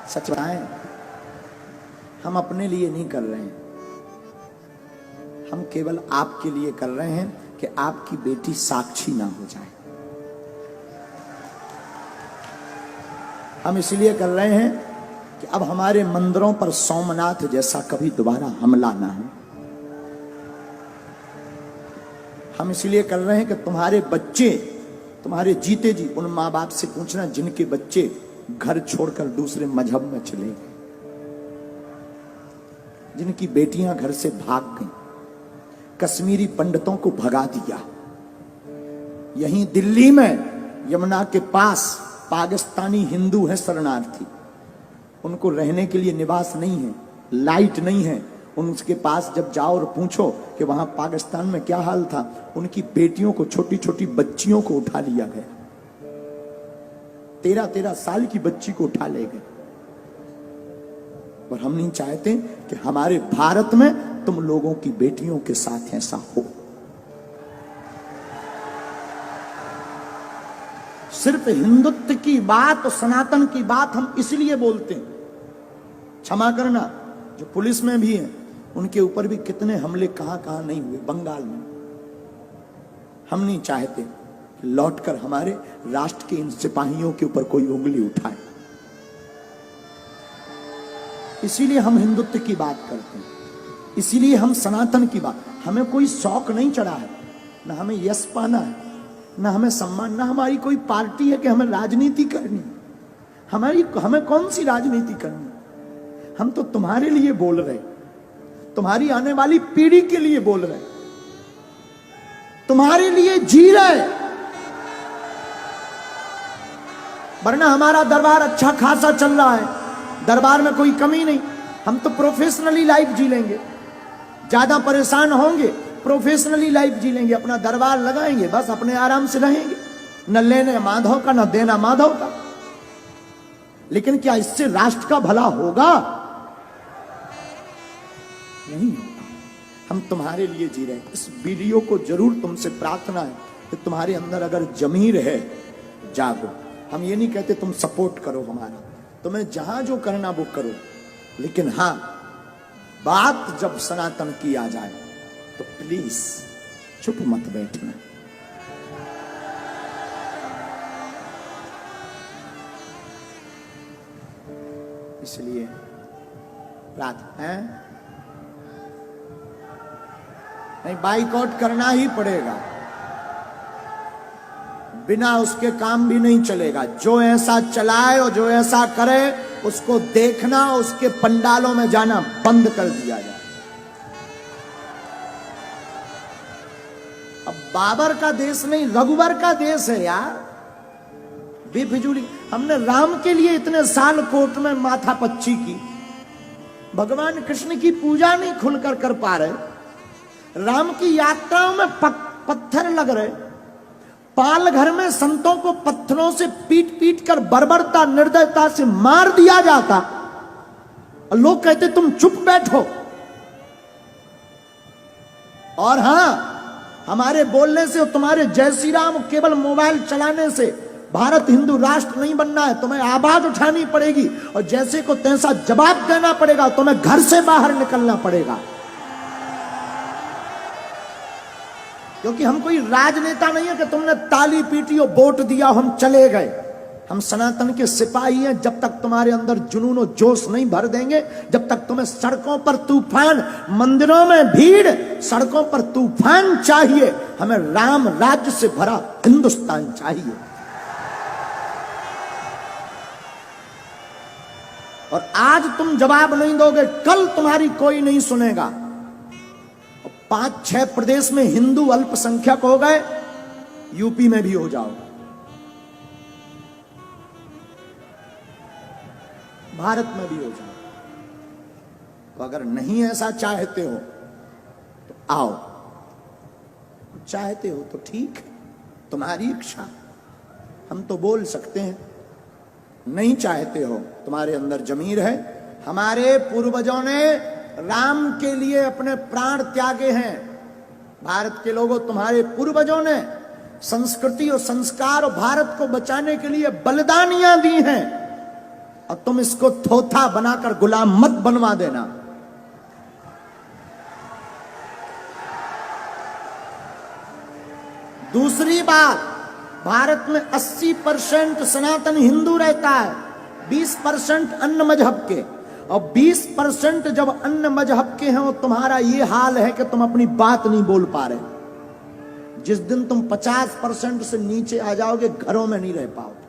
सच बताएं, हम अपने लिए नहीं कर रहे हैं, हम केवल आपके लिए कर रहे हैं कि आपकी बेटी साक्षी ना हो जाए। हम इसलिए कर रहे हैं कि अब हमारे मंदिरों पर सोमनाथ जैसा कभी दोबारा हमला ना हो। हम इसलिए कर रहे हैं कि तुम्हारे बच्चे, तुम्हारे जीते जी उन माँ बाप से पूछना जिनके बच्चे घर छोड़कर दूसरे मजहब में चले गए, जिनकी बेटियां घर से भाग गईं, कश्मीरी पंडितों को भगा दिया। यहीं दिल्ली में यमुना के पास पाकिस्तानी हिंदू हैं शरणार्थी, उनको रहने के लिए निवास नहीं है, लाइट नहीं है। उनके पास जब जाओ और पूछो कि वहां पाकिस्तान में क्या हाल था, उनकी बेटियों को, छोटी छोटी बच्चियों को उठा लिया गया। 13-13 साल की बच्ची को उठा ले गए। और हम नहीं चाहते कि हमारे भारत में तुम लोगों की बेटियों के साथ ऐसा हो। सिर्फ हिंदुत्व की बात और सनातन की बात हम इसलिए बोलते हैं। क्षमा करना, जो पुलिस में भी है उनके ऊपर भी कितने हमले कहां कहां नहीं हुए, बंगाल में। हम नहीं चाहते कि लौटकर हमारे राष्ट्र के इन सिपाहियों के ऊपर कोई उंगली उठाए। इसीलिए हम हिंदुत्व की बात करते हैं, इसीलिए हम सनातन की बात। हमें कोई शौक नहीं चढ़ा है, ना हमें यश पाना है, ना हमें सम्मान, ना हमारी कोई पार्टी है कि हमें राजनीति करनी है। हमें कौन सी राजनीति करनी है? हम तो तुम्हारे लिए बोल रहे, तुम्हारी आने वाली पीढ़ी के लिए बोल रहे, तुम्हारे लिए जी रहे। वरना हमारा दरबार अच्छा खासा चल रहा है, दरबार में कोई कमी नहीं। हम तो प्रोफेशनली लाइफ जी लेंगे, ज्यादा परेशान होंगे, प्रोफेशनली लाइफ जी लेंगे, अपना दरबार लगाएंगे, बस अपने आराम से रहेंगे, न लेने माधव का न देना माधव का। लेकिन क्या इससे राष्ट्र का भला होगा? नहीं होगा। हम तुम्हारे लिए जी रहे हैं। इस वीडियो को जरूर तुमसे प्रार्थना है कि तुम्हारे अंदर अगर जमीर है, जागो। हम ये नहीं कहते तुम सपोर्ट करो हमारा, तुम्हें जहां जो करना वो करो, लेकिन हां, बात जब सनातन की आ जाए तो प्लीज चुप मत बैठना। इसलिए प्रार्थना है, नहीं बाइकआउट करना ही पड़ेगा, बिना उसके काम भी नहीं चलेगा। जो ऐसा चलाए और जो ऐसा करे उसको देखना, उसके पंडालों में जाना बंद कर दिया जाए। अब बाबर का देश नहीं, रघुवर का देश है यार। बेफिजूली हमने राम के लिए इतने साल कोर्ट में माथा पच्ची की, भगवान कृष्ण की पूजा नहीं खुलकर कर पा रहे, राम की यात्राओं में पत्थर लग रहे, पाल घर में संतों को पत्थरों से पीट पीट कर बर्बरता निर्दयता से मार दिया जाता, और लोग कहते तुम चुप बैठो। और हां, हमारे बोलने से और तुम्हारे जय श्री राम केवल मोबाइल चलाने से भारत हिंदू राष्ट्र नहीं बनना है। तुम्हें आवाज उठानी पड़ेगी और जैसे को तैसा जवाब देना पड़ेगा। तुम्हें घर से बाहर निकलना पड़ेगा, क्योंकि हम कोई राजनेता नहीं है कि तुमने ताली पीटी और वोट दिया और हम चले गए। हम सनातन के सिपाही हैं। जब तक तुम्हारे अंदर जुनून और जोश नहीं भर देंगे, जब तक तुम्हें सड़कों पर तूफान, मंदिरों में भीड़, सड़कों पर तूफान चाहिए, हमें राम राज्य से भरा हिंदुस्तान चाहिए। और आज तुम जवाब नहीं दोगे, कल तुम्हारी कोई नहीं सुनेगा। 5-6 प्रदेश में हिंदू अल्पसंख्यक हो गए, यूपी में भी हो जाओ, भारत में भी हो जाओ। तो अगर नहीं ऐसा चाहते हो तो आओ, चाहते हो तो ठीक है, तुम्हारी इच्छा। हम तो बोल सकते हैं, नहीं चाहते हो, तुम्हारे अंदर जमीर है। हमारे पूर्वजों ने राम के लिए अपने प्राण त्यागे हैं। भारत के लोगों, तुम्हारे पूर्वजों ने संस्कृति और संस्कार और भारत को बचाने के लिए बलिदानियां दी हैं। और तुम इसको थोथा बनाकर गुलाम मत बनवा देना। दूसरी बात, भारत में 80% सनातन हिंदू रहता है, 20% अन्य मजहब के, और 20% जब अन्य मजहब के हैं वो तुम्हारा ये हाल है कि तुम अपनी बात नहीं बोल पा रहे। जिस दिन तुम 50% से नीचे आ जाओगे घरों में नहीं रह पाओगे।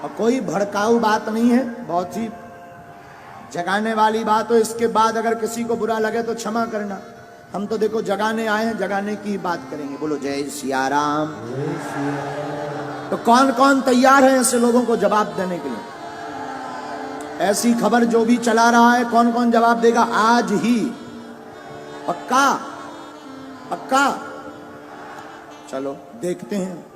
और कोई भड़काऊ बात नहीं है, बहुत ही जगाने वाली बात हो। इसके बाद अगर किसी को बुरा लगे तो क्षमा करना। हम तो देखो जगाने आए हैं, जगाने की बात करेंगे। बोलो जय सिया राम। तो कौन कौन तैयार है ऐसे लोगों को जवाब देने के लिए? ऐसी खबर जो भी चला रहा है, कौन कौन जवाब देगा आज ही? पक्का? पक्का? चलो देखते हैं।